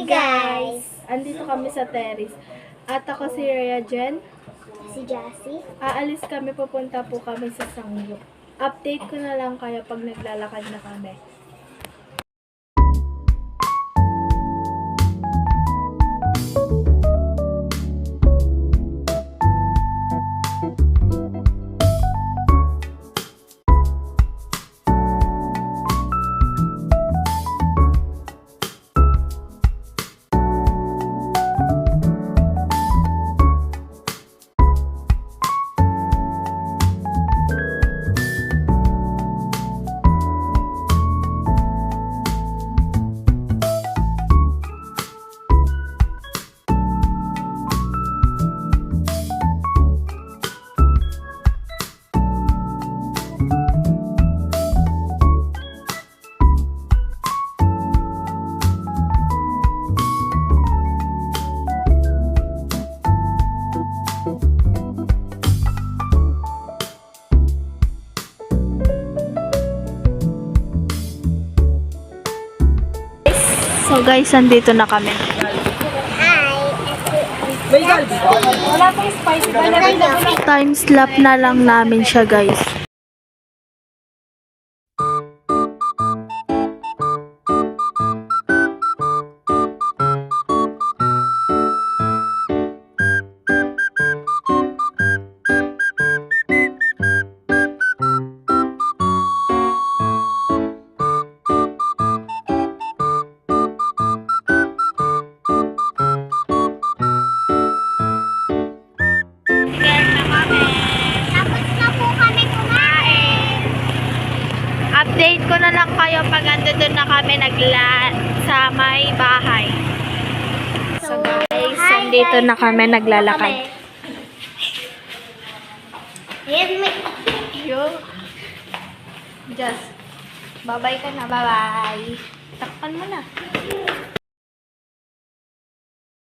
Hi guys! Andito kami sa terrace. At ako si Rhea Jen. Si Jassy. Aalis kami, pupunta po kami sa Sangyup. Update ko na lang kayo pag naglalakad na kami. So guys, andito na kami. Wala pang spicy. Time slap na lang namin siya guys. Tapos na po kami kumain. Update ko na lang kayo pag andun na kami sa may bahay. So guys, andito na kami naglalakad. Yo. Just, bye-bye ka na. Bye-bye. Takpan mo na.